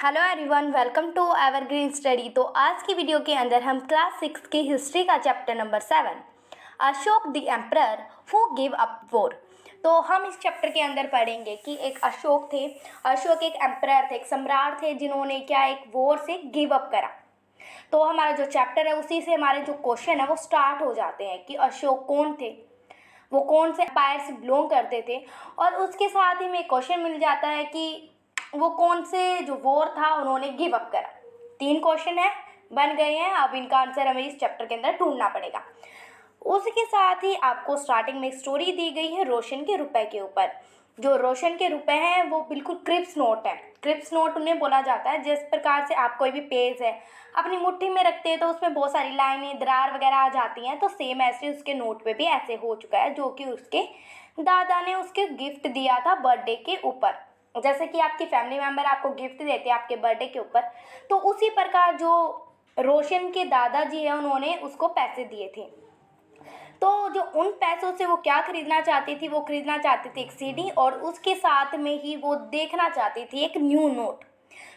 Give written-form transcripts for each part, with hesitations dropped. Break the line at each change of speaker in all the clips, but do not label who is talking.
Hello everyone, welcome to evergreen study. तो आज की वीडियो के अंदर हम क्लास 6 की हिस्ट्री का chapter number 7 Ashok the emperor who give up war. तो हम इस चैप्टर के अंदर पढ़ेंगे कि एक अशोक थे। अशोक एक एम्परर थे, एक सम्राट थे जिन्होंने क्या एक वॉर से गिव अप करा। तो हमारा जो चैप्टर है उसी से हमारे जो क्वेश्चन है वो स्टार्ट हो जाते हैं कि अशोक कौन थे, वो कौन से एम्पायर से बिलोंग करते थे, और उसके साथ ही में क्वेश्चन मिल जाता है कि वो कौन से जो वॉर था उन्होंने गिव अप करा। 3 क्वेश्चन है बन गए हैं। अब इनका आंसर हमें इस चैप्टर के अंदर ढूंढना पड़ेगा। उसके साथ ही आपको स्टार्टिंग में एक स्टोरी दी गई है रोशन के रुपए के ऊपर। जो रोशन के रुपए हैं वो बिल्कुल क्रिप्स नोट है। क्रिप्स नोट उन्हें बोला जाता है। जिस प्रकार से आप कोई भी पेज है अपनी मुट्ठी में रखते हैं तो उसमें बहुत सारी लाइनें दरार वगैरह आ जाती हैं, तो सेम ऐसे उसके नोट पे भी ऐसे हो चुका है, जो कि उसके दादा ने उसके गिफ्ट दिया था बर्थडे के ऊपर। जैसे कि आपकी फैमिली मेम्बर आपको गिफ्ट देते हैं आपके बर्थडे के ऊपर, तो उसी प्रकार जो रोशन के दादाजी हैं उन्होंने उसको पैसे दिए थे। तो जो उन पैसों से वो क्या खरीदना चाहती थी, वो खरीदना चाहती थी एक सीडी, और उसके साथ में ही वो देखना चाहती थी एक न्यू नोट।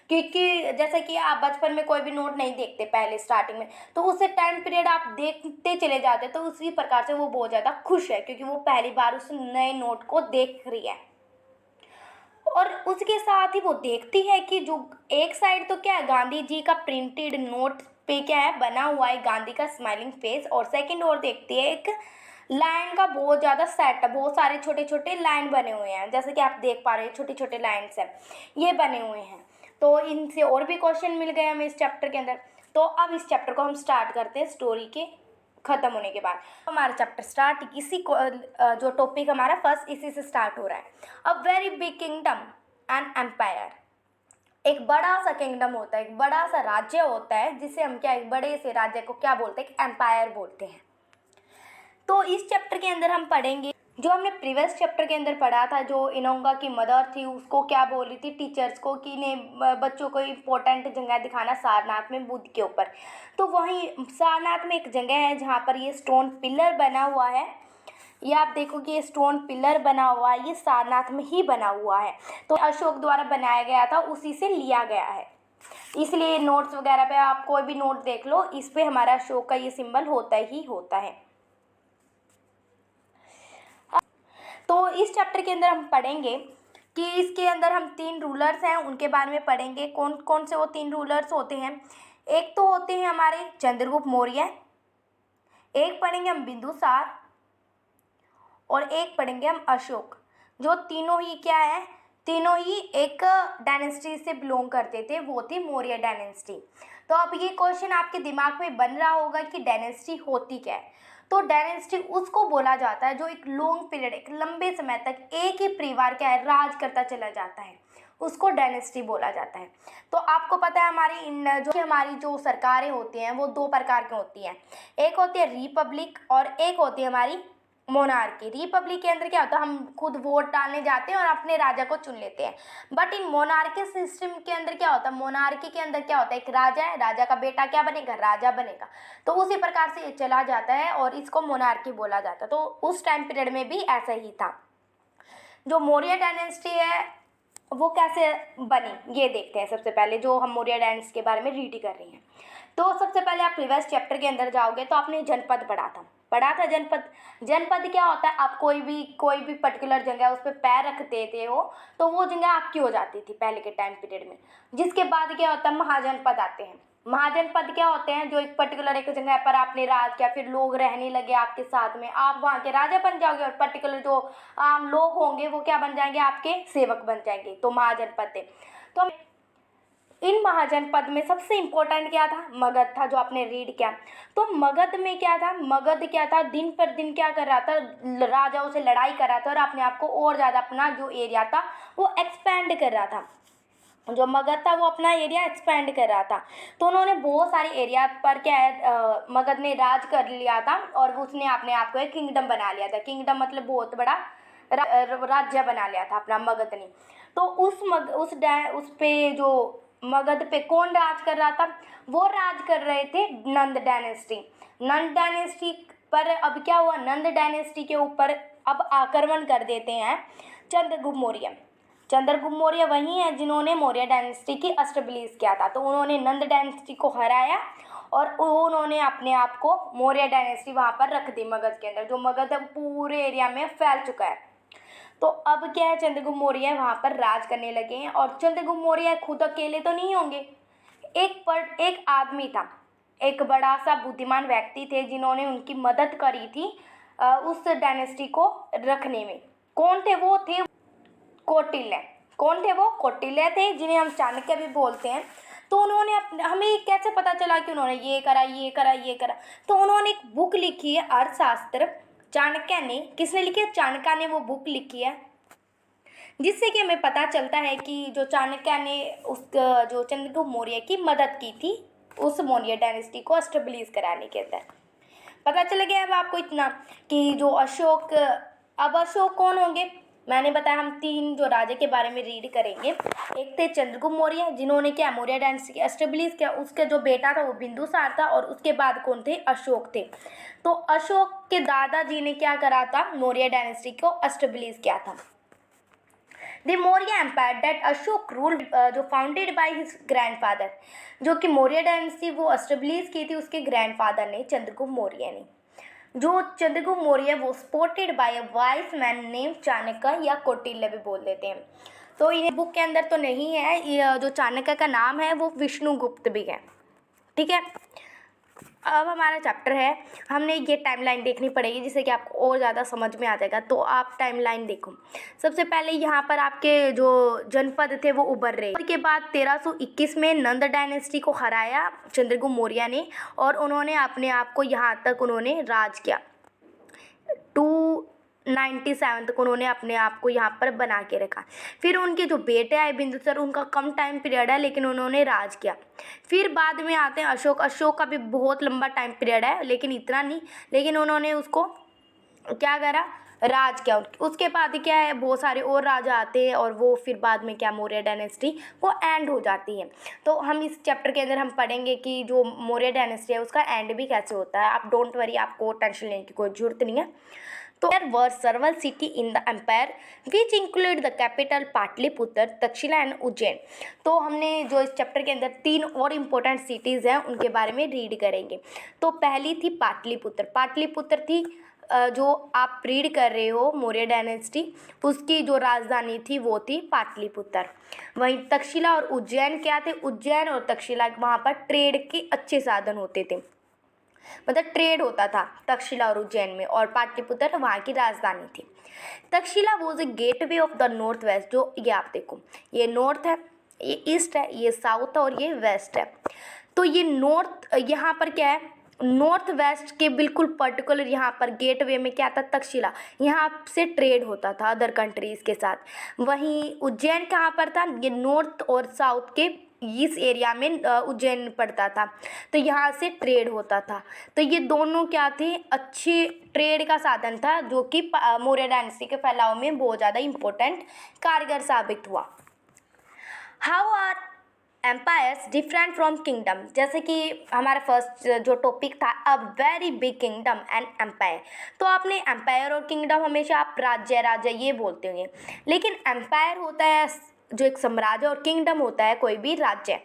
क्योंकि जैसे कि आप बचपन में कोई भी नोट नहीं देखते पहले स्टार्टिंग में, तो उससे टाइम पीरियड आप देखते चले जाते, तो उसी प्रकार से वो बहुत ज़्यादा खुश है क्योंकि वो पहली बार उस नए नोट को देख रही है। और उसके साथ ही वो देखती है कि जो एक साइड तो क्या है, गांधी जी का प्रिंटेड नोट पे क्या है बना हुआ है गांधी का स्माइलिंग फेस, और सेकंड और देखती है एक लाइन का बहुत ज़्यादा सेट, बहुत सारे छोटे छोटे लाइन बने हुए हैं, जैसे कि आप देख पा रहे हैं छोटे छोटे लाइन्स हैं ये बने हुए हैं। तो इनसे और भी क्वेश्चन मिल गए हमें इस चैप्टर के अंदर। तो अब इस चैप्टर को हम स्टार्ट करते हैं स्टोरी के ख़त्म होने के बाद। हमारा चैप्टर स्टार्ट इसी को जो टॉपिक हमारा फर्स्ट इसी से स्टार्ट हो रहा है। A very big kingdom and empire. एक बड़ा सा किंगडम होता है, एक बड़ा सा राज्य होता है, जिसे हम क्या एक बड़े से राज्य को क्या बोलते हैं, एम्पायर बोलते हैं। तो इस चैप्टर के अंदर हम पढ़ेंगे जो हमने प्रीवियस चैप्टर के अंदर पढ़ा था, जो इनोंगा की मदर थी उसको क्या बोल रही थी टीचर्स को कि ने बच्चों को इम्पोर्टेंट जगह दिखाना सारनाथ में बुद्ध के ऊपर। तो वहीं सारनाथ में एक जगह है जहाँ पर ये स्टोन पिलर बना हुआ है। ये आप देखो कि ये स्टोन पिलर बना हुआ है, ये सारनाथ में ही बना हुआ है। तो अशोक द्वारा बनाया गया था, उसी से लिया गया है। इसलिए नोट्स वगैरह पे आप कोई भी नोट देख लो, इस पे हमारा अशोक का ये सिंबल होता ही होता है। तो इस चैप्टर के अंदर हम पढ़ेंगे कि इसके अंदर हम 3 रूलर्स हैं उनके बारे में पढ़ेंगे। कौन कौन से वो 3 रूलर्स होते हैं। एक तो होते हैं हमारे चंद्रगुप्त मौर्य, एक पढ़ेंगे हम बिंदुसार, और एक पढ़ेंगे हम अशोक। जो तीनों ही क्या है, तीनों ही एक डायनेस्टी से बिलोंग करते थे, वो थी मौर्य डायनेस्टी। तो अब ये क्वेश्चन आपके दिमाग में बन रहा होगा कि डायनेस्टी होती क्या है। तो डायनेस्टी उसको बोला जाता है जो एक लॉन्ग पीरियड, एक लंबे समय तक एक ही परिवार क्या है राज करता चला जाता है, उसको डायनेस्टी बोला जाता है। तो आपको पता है हमारी जो सरकारें होती हैं वो 2 प्रकार की होती हैं। एक होती है रिपब्लिक और एक होती है हमारी मोनार्की। रिपब्लिक के अंदर क्या होता है, हम खुद वोट डालने जाते हैं और अपने राजा को चुन लेते हैं। बट इन मोनार्की सिस्टम के अंदर क्या होता है, मोनार्की के अंदर क्या होता है, एक राजा है, राजा का बेटा क्या बनेगा, राजा बनेगा। तो उसी प्रकार से ये चला जाता है और इसको मोनार्की बोला जाता है। तो उस टाइम पीरियड में भी ऐसा ही था। जो मौर्य डायनेस्टी है वो कैसे बनी ये देखते हैं। सबसे पहले जो हम मौर्य डायनेस्टी के बारे में रीड कर रही हैं, तो सबसे पहले आप प्रीवियस चैप्टर के अंदर जाओगे तो आपने जनपद पढ़ा था। जनपद क्या होता है, आप कोई भी पर्टिकुलर जगह उस पर पैर रखते थे हो तो वो जगह आपकी हो जाती थी पहले के टाइम पीरियड में। जिसके बाद क्या होता है, महाजनपद आते हैं। महाजनपद क्या होते हैं, जो एक पर्टिकुलर एक जगह पर आपने राज किया, फिर लोग रहने लगे आपके साथ में, आप वहाँ के राजा बन जाओगे, और पर्टिकुलर जो आम लोग होंगे वो क्या बन जाएंगे, आपके सेवक बन जाएंगे। तो महाजनपद थे। तो इन महाजनपद में सबसे इम्पोर्टेंट क्या था, मगध था, जो आपने रीड किया। तो मगध में क्या था, मगध क्या था, दिन पर दिन क्या कर रहा था, राजाओं से लड़ाई कर रहा था और अपने आप को और ज़्यादा अपना जो एरिया था वो एक्सपेंड कर रहा था। जो मगध था वो अपना एरिया एक्सपेंड कर रहा था। तो उन्होंने बहुत सारे एरिया पर क्या है मगध ने राज कर लिया था, और उसने अपने आप को एक किंगडम बना लिया था। किंगडम मतलब बहुत बड़ा राज्य बना लिया था अपना मगध ने। तो उस पे जो मगध पे कौन राज कर रहा था, वो राज कर रहे थे नंद डायनेस्टी। नंद डायनेस्टी पर अब क्या हुआ, नंद डायनेस्टी के ऊपर अब आक्रमण कर देते हैं चंद्रगुप्त मौर्य। चंद्रगुप्त मौर्य वही है जिन्होंने मौर्य डायनेस्टी की एस्टेब्लिश किया था। तो उन्होंने नंद डायनेस्टी को हराया और उन्होंने अपने आप को मौर्य डायनेस्टी वहाँ पर रख दी मगध के अंदर। जो मगध है पूरे एरिया में फैल चुका है। तो अब क्या है, चंद्रगुप्त मौर्य वहाँ पर राज करने लगे हैं। और चंद्रगुप्त मौर्य खुद अकेले तो नहीं होंगे, एक आदमी था, एक बड़ा सा बुद्धिमान व्यक्ति थे जिन्होंने उनकी मदद करी थी उस डायनेस्टी को रखने में। कौन थे वो? थे कौटिल्य। कौन थे वो? कौटिल्य थे, जिन्हें हम चाणक्य भी बोलते हैं। तो उन्होंने हमें कैसे पता चला कि उन्होंने ये करा ये करा ये करा? तो उन्होंने एक बुक लिखी है अर्थशास्त्र, चाणक्य ने। किसने लिखी है? चाणक्य ने वो बुक लिखी है, जिससे कि हमें पता चलता है कि जो चाणक्य ने उस जो चंद्रगुप्त मौर्य की मदद की थी उस मौर्य डायनेस्टी को एस्टेब्लिश कराने के अंदर। पता चल गया अब आपको इतना कि जो अशोक, अब अशोक कौन होंगे? मैंने बताया हम 3 जो राजा के बारे में रीड करेंगे। एक थे चंद्रगुप्त मौर्य जिन्होंने क्या मौर्य डायनेस्टी एस्टेब्लिश किया, उसके जो बेटा था वो बिंदुसार था, और उसके बाद कौन थे? अशोक थे। तो अशोक के दादाजी ने क्या करा था? मौर्य डायनेस्टी को एस्टेब्लिश किया था। The Maurya empire that Ashoka ruled, जो फाउंडेड बाय हिज ग्रैंडफादर, जो कि मौर्य डायनेस्टी वो एस्टेब्लिश की थी उसके ग्रैंडफादर ने, चंद्रगुप्त मौर्य ने। जो चंद्रगुप्त मौर्य वो supported by a vice man name Chanakya या कौटिल्य भी बोल देते हैं। तो इन्हें बुक के अंदर तो नहीं है, ये जो चाणक्य का नाम है वो विष्णुगुप्त भी है। ठीक है, अब हमारा चैप्टर है, हमने ये टाइमलाइन देखनी पड़ेगी जिससे कि आपको और ज़्यादा समझ में आ जाएगा। तो आप टाइमलाइन देखो। सबसे पहले यहाँ पर आपके जो जनपद थे वो उभर रहे। उसके बाद 1321 में नंद डायनेस्टी को हराया चंद्रगुप्त मौर्य ने, और उन्होंने अपने आप को यहाँ तक उन्होंने राज किया। 297 तक उन्होंने अपने आप को यहाँ पर बना के रखा। फिर उनके जो बेटे आए बिंदुसार, उनका कम टाइम पीरियड है लेकिन उन्होंने राज किया। फिर बाद में आते हैं अशोक। अशोक का भी बहुत लंबा टाइम पीरियड है लेकिन इतना नहीं, लेकिन उन्होंने उसको क्या करा? राज किया। उसके बाद क्या है, बहुत सारे और राजा आते हैं और वो फिर बाद में क्या, मौर्य डायनेस्टी वो एंड हो जाती है। तो हम इस चैप्टर के अंदर हम पढ़ेंगे कि जो मौर्य डायनेस्टी है उसका एंड भी कैसे होता है। आप डोंट वरी, आपको टेंशन लेने की कोई जरूरत नहीं है। तो there were several cities in the empire which include the capital Pataliputra, Takshashila and Ujjain. तो हमने जो इस चैप्टर के अंदर 3 और इम्पोर्टेंट सिटीज़ हैं उनके बारे में रीड करेंगे। तो पहली थी पाटलिपुत्र। पाटलिपुत्र थी जो आप रीड कर रहे हो मौर्य डायनेस्टी, उसकी जो राजधानी थी वो थी पाटलिपुत्र। वहीं तक्षशिला और उज्जैन क्या थे? उज्जैन और तक्षशिला वहाँ पर ट्रेड के अच्छे साधन होते थे, मतलब ट्रेड होता था तक्षशिला और उज्जैन में, और पाटलिपुत्र वहाँ की राजधानी थी। Taxila was a gateway of the north west. जो ये आप देखो, ये नॉर्थ है, ये ईस्ट है, ये साउथ है और ये वेस्ट है। तो ये नॉर्थ, यहाँ पर क्या है, नॉर्थ वेस्ट के बिल्कुल पर्टिकुलर यहाँ पर गेटवे में क्या था? तक्षशिला। यहाँ से ट्रेड होता था अदर कंट्रीज़ के साथ। वहीं उज्जैन कहाँ पर था? ये नॉर्थ और साउथ के इस एरिया में उज्जैन पड़ता था, तो यहाँ से ट्रेड होता था। तो ये दोनों क्या थे? अच्छी ट्रेड का साधन था, जो कि मौर्य डायनेस्टी के फैलाव में बहुत ज़्यादा इम्पोर्टेंट कारगर साबित हुआ। How are empires different from kingdom? जैसे कि हमारा फर्स्ट जो टॉपिक था, a very big kingdom and empire. तो आपने एम्पायर और किंगडम हमेशा आप राज्य राज्य ये बोलते होंगे, लेकिन एम्पायर होता है जो एक साम्राज्य और किंगडम होता है कोई भी राज्य।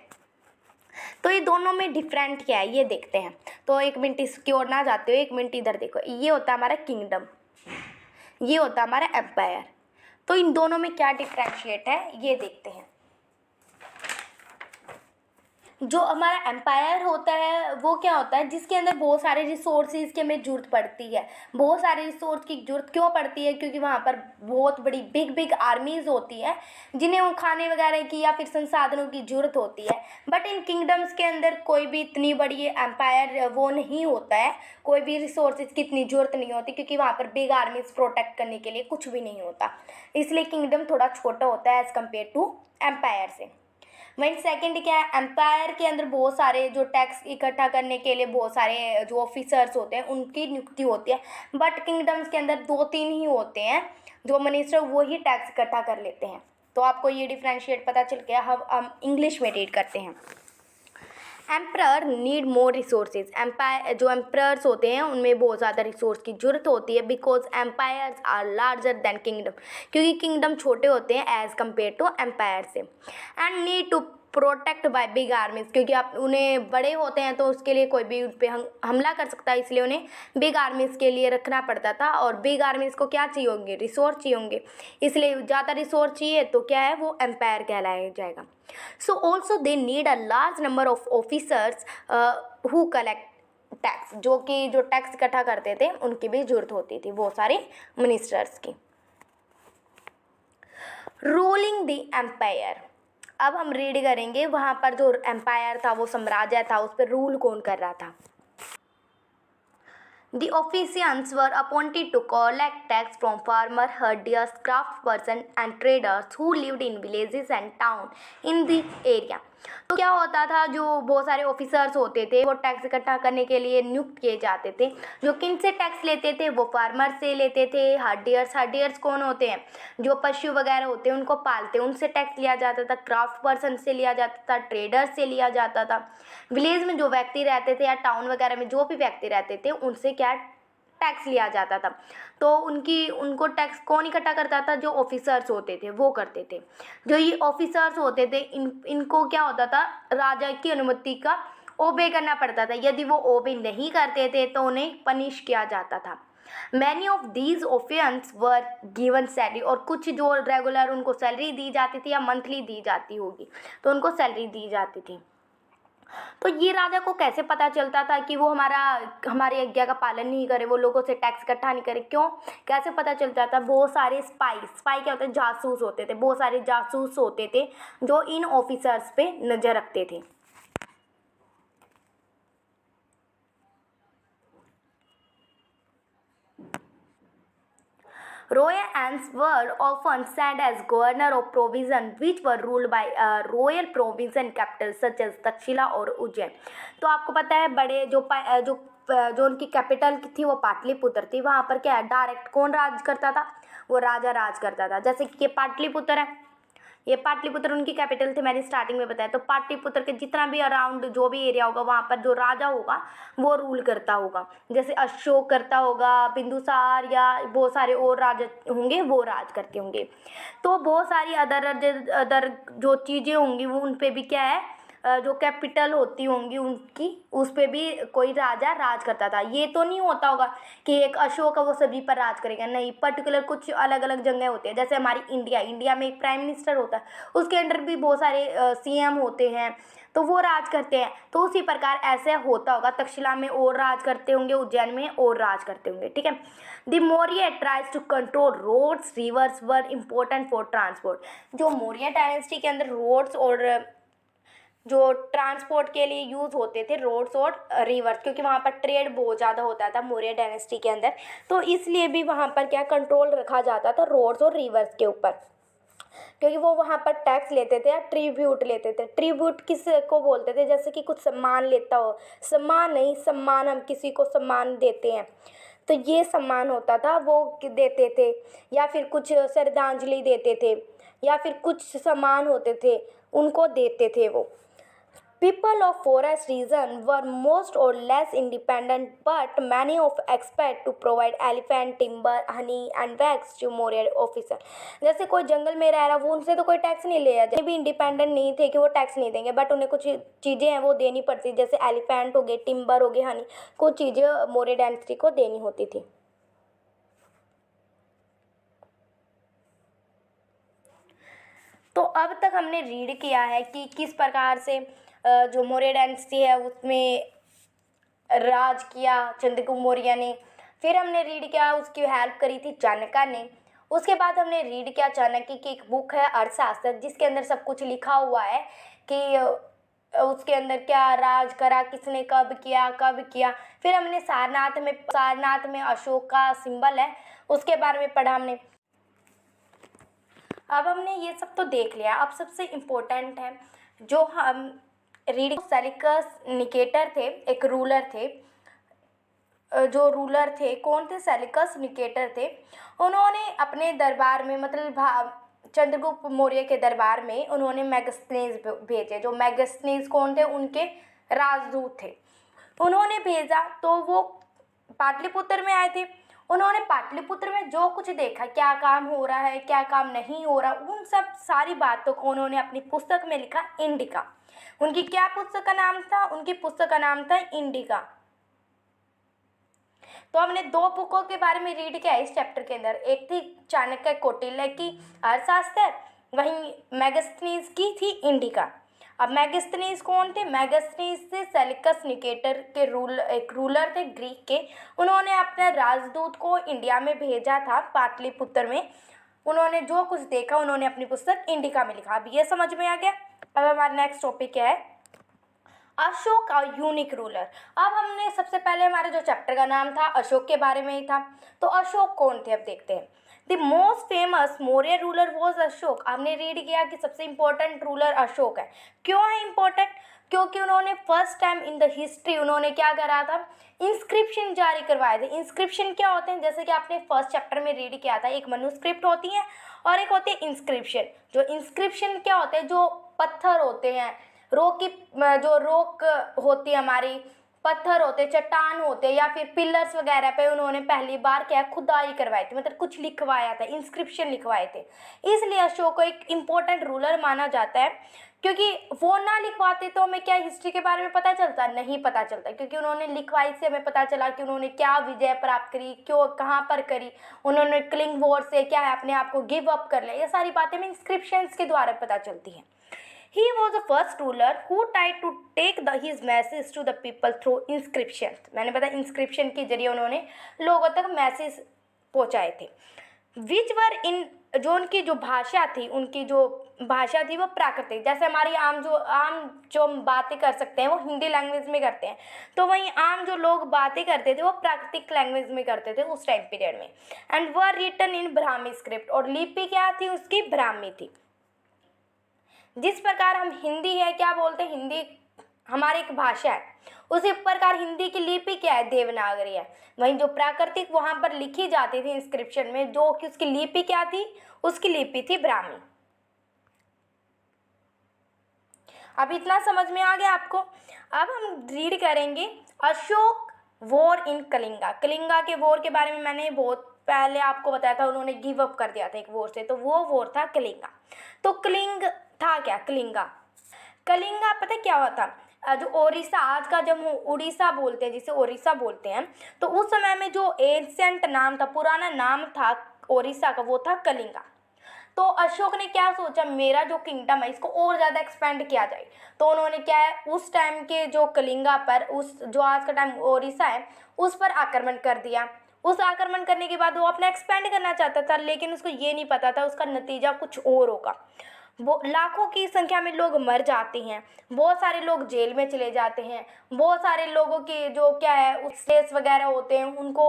तो ये दोनों में डिफरेंट क्या है ये देखते हैं। तो 1 मिनट इसकी ओर ना जाते हो, 1 मिनट इधर देखो। ये होता है हमारा किंगडम, ये होता है हमारा एम्पायर। तो इन दोनों में क्या डिफरेंशिएट है ये देखते हैं। जो हमारा एम्पायर होता है वो क्या होता है? जिसके अंदर बहुत सारे रिसोर्सेज की हमें ज़रूरत पड़ती है। बहुत सारे रिसोर्स की ज़रूरत क्यों पड़ती है? क्योंकि वहाँ पर बहुत बड़ी बिग आर्मीज़ होती है जिन्हें वो खाने वगैरह की या फिर संसाधनों की ज़रूरत होती है। बट इन किंगडम्स के अंदर कोई भी इतनी बड़ी एम्पायर वो नहीं होता है, कोई भी रिसोर्सेज की इतनी ज़रूरत नहीं होती, क्योंकि वहाँ पर बिग आर्मीज़ प्रोटेक्ट करने के लिए कुछ भी नहीं होता। इसलिए किंगडम थोड़ा छोटा होता है एज़ कम्पेयर टू एम्पायर से। वहीं सेकंड क्या है? एम्पायर के अंदर बहुत सारे जो टैक्स इकट्ठा करने के लिए बहुत सारे जो ऑफिसर्स होते हैं उनकी नियुक्ति होती है। बट किंगडम्स के अंदर 2-3 ही होते हैं जो मिनिस्टर वो ही टैक्स इकट्ठा कर लेते हैं। तो आपको ये डिफ्रेंशिएट पता चल गया। हम इंग्लिश में रीड करते हैं। Emperor need more resources. Empire जो एम्प्रर्स होते हैं उनमें बहुत ज़्यादा रिसोर्स की ज़रूरत होती है, because empires are larger than kingdom, क्योंकि किंगडम छोटे होते हैं एज़ कम्पेयर टू एम्पायर से। And need to protect by big armies, क्योंकि आप उन्हें बड़े होते हैं तो उसके लिए कोई भी उन पर हमला कर सकता है, इसलिए उन्हें बिग आर्मीज़ के लिए रखना पड़ता था। और बिग आर्मीज़ को क्या चाहिए होंगे? रिसोर्स चाहिए होंगे, इसलिए ज़्यादा रिसोर्स चाहिए तो क्या है, वो एम्पायर कहलाया जाएगा। So also they need a large number of officers who collect tax, जो टैक्स इकट्ठा करते थे उनकी भी जरूरत होती थी, बहुत सारे मिनिस्टर्स की। रूलिंग द एम्पायर, अब हम रीड करेंगे वहाँ पर जो एम्पायर था, वो साम्राज्य था, उस पर रूल कौन कर रहा था। The officiants were appointed to collect tax from farmers, herders, craftspersons and traders who lived in villages and towns in the area. तो क्या होता था, जो बहुत सारे ऑफिसर्स होते थे वो टैक्स इकट्ठा करने के लिए नियुक्त किए जाते थे। जो किन से टैक्स लेते थे? वो फार्मर से लेते थे। हर्डियर्स कौन होते हैं? जो पशु वगैरह होते हैं उनको पालते हैं, उनसे टैक्स लिया जाता था। क्राफ्ट पर्सन से लिया जाता था, ट्रेडर्स से लिया जाता था। विलेज में जो व्यक्ति रहते थे या टाउन वगैरह में जो भी व्यक्ति रहते थे उनसे क्या टैक्स लिया जाता था। तो उनको टैक्स कौन इकट्ठा करता था? जो ऑफिसर्स होते थे वो करते थे। जो ये ऑफिसर्स होते थे इनको क्या होता था, राजा की अनुमति का ओबे करना पड़ता था। यदि वो ओबे नहीं करते थे तो उन्हें पनिश किया जाता था। Many of these offences were given salary, और कुछ जो रेगुलर उनको सैलरी दी जाती थी या मंथली दी जाती होगी, तो उनको सैलरी दी जाती थी। तो ये राजा को कैसे पता चलता था कि वो हमारी आज्ञा का पालन नहीं करे, वो लोगों से टैक्स इकट्ठा नहीं करे? क्यों, कैसे पता चलता था? बहुत सारे स्पाई क्या होते हैं? जासूस होते थे। बहुत सारे जासूस होते थे जो इन ऑफिसर्स पे नज़र रखते थे। Royal ants were often sent as governor of provinces which were ruled by royal provincial capitals such as Takshashila और उज्जैन। तो आपको पता है बड़े जो उनकी कैपिटल थी वो पाटलिपुत्र थी। वहाँ पर क्या है, डायरेक्ट कौन राज करता था? वो राजा राज करता था। जैसे कि ये पाटलिपुत्र है, ये पाटलिपुत्र उनकी कैपिटल थी, मैंने स्टार्टिंग में बताया। तो पाटलिपुत्र के जितना भी अराउंड जो भी एरिया होगा वहाँ पर जो राजा होगा वो रूल करता होगा। जैसे अशोक करता होगा, बिंदुसार या बहुत सारे और राजा होंगे वो राज करते होंगे। तो बहुत सारी अदर जो चीज़ें होंगी वो उन पर भी क्या है, जो कैपिटल होती होंगी उनकी, उस पर भी कोई राजा राज करता था। ये तो नहीं होता होगा कि एक अशोक है वो सभी पर राज करेगा, नहीं, पर्टिकुलर कुछ अलग अलग जगह होती है। जैसे हमारी इंडिया में एक प्राइम मिनिस्टर होता है, उसके अंडर भी बहुत सारे सीएम होते हैं, तो वो राज करते हैं। तो उसी प्रकार ऐसे होता होगा, तक्षशिला में और राज करते होंगे, उज्जैन में और राज करते होंगे, ठीक है। The Maurya tries to control roads, rivers were important for transport. जो मौर्य डायनेस्टी के अंदर रोड्स और जो ट्रांसपोर्ट के लिए यूज़ होते थे, रोड्स और रिवर्स, क्योंकि वहाँ पर ट्रेड बहुत ज़्यादा होता था मौर्य डायनेस्टी के अंदर, तो इसलिए भी वहाँ पर क्या कंट्रोल रखा जाता था रोड्स और रिवर्स के ऊपर, क्योंकि वो वहाँ पर टैक्स लेते थे या ट्रिब्यूट लेते थे। ट्रिब्यूट किस को बोलते थे? जैसे कि कुछ सम्मान लेता हो, सम्मान नहीं, सम्मान, हम किसी को सम्मान देते हैं तो ये सम्मान होता था वो देते थे, या फिर कुछ श्रद्धांजलि देते थे, या फिर कुछ सम्मान होते थे उनको देते थे वो। People of forest region were most or less independent, but many of expect to provide elephant, timber, honey and wax to Maurya officer। जैसे कोई जंगल में रह रहा, वो उनसे तो कोई टैक्स नहीं लिया जाए, भी इंडिपेंडेंट नहीं थे कि वो टैक्स नहीं देंगे, बट उन्हें कुछ चीज़ें हैं वो देनी पड़ती, जैसे एलिफेंट हो गए, टिम्बर हो गए, हनी, कुछ चीज़ें मौर्य डायनेस्टी को देनी होती थी। तो अब तक हमने रीड किया है कि किस प्रकार से जो मौर्य डायनेस्टी है उसमें राज किया चंद्रगुप्त मौर्य ने। फिर हमने रीड किया, उसकी हेल्प करी थी चाणक्य ने। उसके बाद हमने रीड किया चाणक्य की एक बुक है अर्थशास्त्र, जिसके अंदर सब कुछ लिखा हुआ है कि उसके अंदर क्या राज करा, किसने कब किया। फिर हमने सारनाथ में अशोक का सिंबल है, उसके बारे में पढ़ा हमने। अब हमने ये सब तो देख लिया। अब सबसे इम्पोर्टेंट है जो हम रीडिंग, सेलिकस निकेटर थे, एक रूलर थे। जो रूलर थे कौन थे? सेलिकस निकेटर थे। उन्होंने अपने दरबार में, मतलब चंद्रगुप्त मौर्य के दरबार में उन्होंने मैगस्थनीज भेजे। जो मैगस्थनीज कौन थे? उनके राजदूत थे, उन्होंने भेजा। तो वो पाटलिपुत्र में आए थे। उन्होंने पाटलिपुत्र में जो कुछ देखा, क्या काम हो रहा है, क्या काम नहीं हो रहा, उन सब सारी बातों को उन्होंने अपनी पुस्तक में लिखा, इंडिका। उनकी क्या पुस्तक का नाम था? उनकी पुस्तक का नाम था इंडिका। तो हमने दो बुकों के बारे में रीड किया इस चैप्टर के अंदर। एक थी चाणक्य कौटिल्य की अर्थशास्त्र, वहीं मैगस्थनीज की थी इंडिका। अब मैगस्थनीज कौन थे? मैगस्थनीज थे सेल्यूकस निकेटर के एक रूलर थे ग्रीक के। उन्होंने अपने राजदूत को इंडिया में भेजा था, पाटलिपुत्र में। उन्होंने जो कुछ देखा उन्होंने अपनी पुस्तक इंडिका में लिखा। अब ये समझ में आ गया। अब हमारा नेक्स्ट टॉपिक क्या है? Ashok a unique ruler. अब हमने सबसे पहले हमारे जो चैप्टर का नाम था अशोक के बारे में ही था। तो अशोक कौन थे? अब देखते हैं। The most famous Maurya ruler was Ashok. हमने रीड किया कि सबसे इंपॉर्टेंट रूलर अशोक है। क्यों है इंपॉर्टेंट? क्योंकि उन्होंने first time in the history उन्होंने क्या करा था? इंस्क्रिप्शन जारी करवाए थे। इंस्क्रिप्शन क्या होते हैं? जैसे कि आपने फर्स्ट चैप्टर में रीड किया था, एक मनुस्क्रिप्ट होती है और एक होती है इंस्क्रिप्शन। जो इंस्क्रिप्शन क्या होते हैं? जो पत्थर होते हैं, रोक की जो रोक होती है हमारी, पत्थर होते, चट्टान होते या फिर पिलर्स वगैरह पे उन्होंने पहली बार क्या खुदाई करवाई थी, मतलब कुछ लिखवाया था, इंस्क्रिप्शन लिखवाए थे। इसलिए अशोक को एक इम्पोर्टेंट रूलर माना जाता है, क्योंकि वो ना लिखवाते तो हमें क्या हिस्ट्री के बारे में पता चलता? नहीं पता चलता। क्योंकि उन्होंने लिखवाई से हमें पता चला कि उन्होंने क्या विजय प्राप्त करी, क्यों, कहाँ पर करी, उन्होंने कलिंग वॉर से क्या है अपने आप को गिव अप कर लिया। ये सारी बातें हमें इंस्क्रिप्शंस के द्वारा पता चलती हैं। He was the first ruler who tried to take his message to the people through inscriptions. मैंने बताया इंस्क्रिप्शन के जरिए उन्होंने लोगों तक मैसेज पहुंचाए थे। Which were in जो उनकी जो भाषा थी, उनकी जो भाषा थी वो प्राकृतिक, जैसे हमारी आम जो बातें कर सकते हैं वो हिंदी लैंग्वेज में करते हैं, तो वहीं आम जो लोग बातें करते थे वो प्राकृतिक लैंग्वेज में करते थे उस टाइम पीरियड में। And were written in Brahmi script, और लिपि क्या थी उसकी? ब्राह्मी थी। जिस प्रकार हम हिंदी है क्या बोलते हैं, हिंदी हमारी एक भाषा है, उसी प्रकार हिंदी की लिपि क्या है? देवनागरी है। वहीं जो प्राकृतिक वहां पर लिखी जाती थी इंस्क्रिप्शन में, जो कि उसकी लिपि क्या थी? उसकी लिपि थी ब्राह्मी। अब इतना समझ में आ गया आपको। अब हम रीड करेंगे अशोक वॉर इन कलिंगा। कलिंगा के वॉर के बारे में मैंने बहुत पहले आपको बताया था, उन्होंने गिव अप कर दिया था एक वॉर से, तो वो वॉर था कलिंगा। तो कलिंग था क्या? कलिंगा पता क्या हुआ था? जो ओडिशा, आज का जब उड़ीसा बोलते हैं, जिसे ओडिशा बोलते हैं, तो उस समय में जो एंशिएंट नाम था, पुराना नाम था ओडिशा का, वो था कलिंगा। तो अशोक ने क्या सोचा, मेरा जो किंगडम है इसको और ज़्यादा एक्सपेंड किया जाए। तो उन्होंने क्या है, उस टाइम के जो कलिंगा पर, उस जो आज का टाइम ओडिशा है उस पर आक्रमण कर दिया। उस आक्रमण करने के बाद वो अपना एक्सपेंड करना चाहता था, लेकिन उसको ये नहीं पता था उसका नतीजा कुछ और होगा। वो लाखों की संख्या में लोग मर जाते हैं, बहुत सारे लोग जेल में चले जाते हैं, बहुत सारे लोगों की जो क्या है उस केस वगैरह होते हैं उनको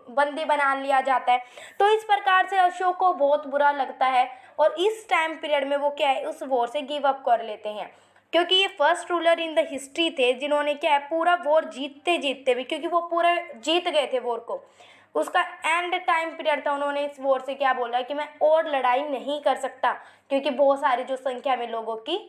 बंदी बना लिया जाता है। तो इस प्रकार से अशोक को बहुत बुरा लगता है और इस टाइम पीरियड में वो क्या है उस वॉर से गिव अप कर लेते हैं, क्योंकि ये first ruler in the history थे जिन्होंने क्या है पूरा वॉर जीतते भी, क्योंकि वो पूरा जीत गए थे वॉर को, उसका एंड टाइम पीरियड था, उन्होंने इस वॉर से क्या बोला कि मैं और लड़ाई नहीं कर सकता, क्योंकि बहुत सारी जो संख्या में लोगों की।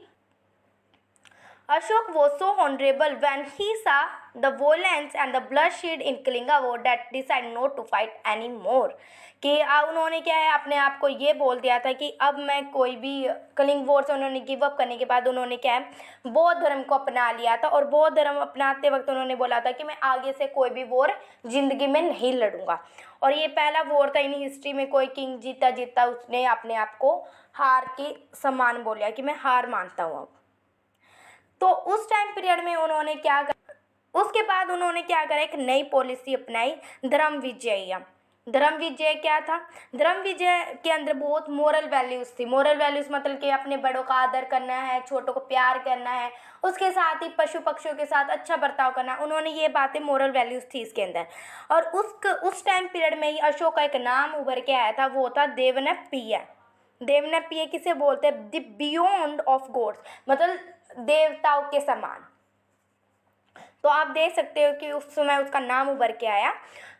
Ashok was so honorable when he saw the violence and the bloodshed in Kalinga war that decided not to fight anymore. कि उन्होंने क्या है अपने आप को ये बोल दिया था कि अब मैं कोई भी, कलिंग वॉर से उन्होंने गिव अप करने के बाद उन्होंने क्या है बौद्ध धर्म को अपना लिया था, और बौद्ध धर्म अपनाते वक्त उन्होंने बोला था कि मैं आगे से कोई भी वॉर जिंदगी में नहीं लड़ूंगा। और ये पहला वॉर था इन हिस्ट्री में, कोई किंग जीता उसने अपने आप को हार के समान बोला कि मैं हार मानता हूँ अब। तो उस टाइम पीरियड में उन्होंने क्या करा, उसके बाद उन्होंने क्या करा, एक नई पॉलिसी अपनाई, धर्म विजय। धर्म विजय क्या था? धर्म विजय के अंदर बहुत मोरल वैल्यूज़ थी। मोरल वैल्यूज़ मतलब कि अपने बड़ों का आदर करना है, छोटों को प्यार करना है, उसके साथ ही पशु पक्षियों के साथ अच्छा बर्ताव करना, उन्होंने ये बातें मोरल वैल्यूज़ थी इसके अंदर। और उस टाइम पीरियड में ही अशोक का एक नाम उभर के आया था, वो था देवनप्पिय। देवनप्पिय किसे बोलते हैं? द बियॉन्ड ऑफ गॉड्स, मतलब देवताओं के समान। तो आप देख सकते हो कि उस समय उसका नाम उभर के आया।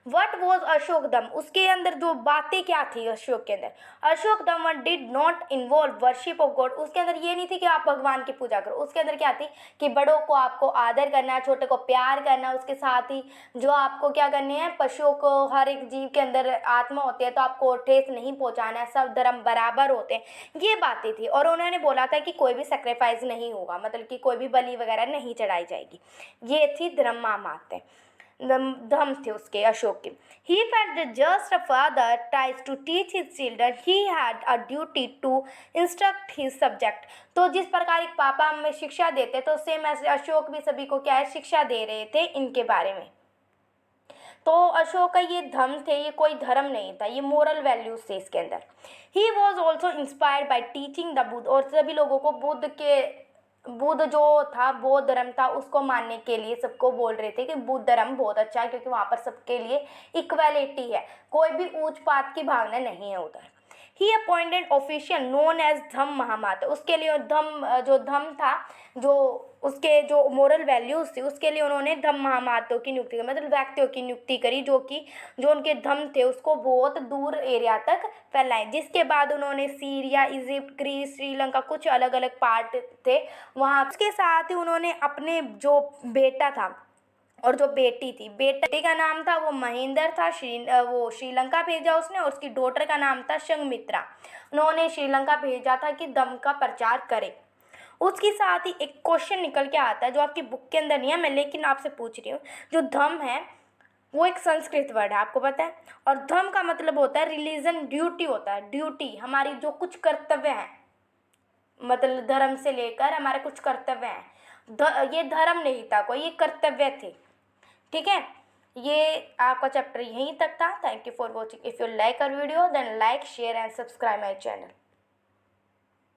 वट वॉज अशोक धम, उसके अंदर जो बातें क्या थी अशोक के अंदर, अशोक धम did not involve worship of God, उसके अंदर ये नहीं थी कि आप भगवान की पूजा करो, उसके अंदर क्या थी कि बड़ों को आपको आदर करना, छोटे को प्यार करना, उसके साथ ही जो आपको क्या करने हैं, पशुओं को, हर एक जीव के अंदर आत्मा होती है तो आपको ठेस नहीं पहुंचाना है, सब धर्म बराबर होते हैं, ये बातें थी। और उन्होंने बोला था कि कोई भी सेक्रीफाइस नहीं होगा, मतलब कि कोई भी बलि वगैरह नहीं चढ़ाई जाएगी, ये थी धर्म मामाते धम थे उसके अशोक के। He felt the just a father tries to teach his children he had a duty to instruct his subject, तो जिस प्रकार एक पापा हमें शिक्षा देते तो सेम ऐसे अशोक भी सभी को क्या है, शिक्षा दे रहे थे इनके बारे में। तो अशोक का ये धर्म थे, ये कोई धर्म नहीं था, ये मोरल वैल्यूज थे इसके अंदर। He was also inspired by teaching the Buddha, और सभी लोगों को बुद्ध जो था, बौद्ध धर्म था, उसको मानने के लिए सबको बोल रहे थे कि बुद्ध धर्म बहुत अच्छा है, क्योंकि वहाँ पर सबके लिए इक्वालिटी है, कोई भी ऊंच पात की भावना नहीं है उधर। He appointed official known as Dhamma Mahamatta, उसके लिए जो धम था, जो उसके जो मोरल वैल्यूज थी, उसके लिए उन्होंने धम महामातों की नियुक्ति करी, मतलब व्यक्तियों की नियुक्ति करी जो उनके धम थे उसको बहुत दूर एरिया तक फैलाए। जिसके बाद उन्होंने सीरिया, इजिप्ट, ग्रीस, श्रीलंका, कुछ अलग अलग पार्ट थे वहाँ, उसके साथ ही उन्होंने अपने जो बेटा था और जो बेटी थी, बेटे का नाम था वो महेंद्र था, वो श्रीलंका भेजा उसने, और उसकी डॉटर का नाम था संघमित्रा, उन्होंने श्रीलंका भेजा था कि धम्म का प्रचार करे। उसके साथ ही एक क्वेश्चन निकल के आता है जो आपकी बुक के अंदर नहीं है, मैं लेकिन आपसे पूछ रही हूँ। जो धम्म है वो एक संस्कृत वर्ड है, आपको पता है, और धम्म का मतलब होता है रिलीजन, ड्यूटी होता है, ड्यूटी हमारी जो कुछ कर्तव्य है, मतलब धर्म से लेकर हमारे कुछ कर्तव्य हैं, ये धर्म नहीं था कोई, ये कर्तव्य थे। ठीक है, ये आपका चैप्टर यहीं तक था। Thank you for watching. If you like our video then like, share and subscribe my channel.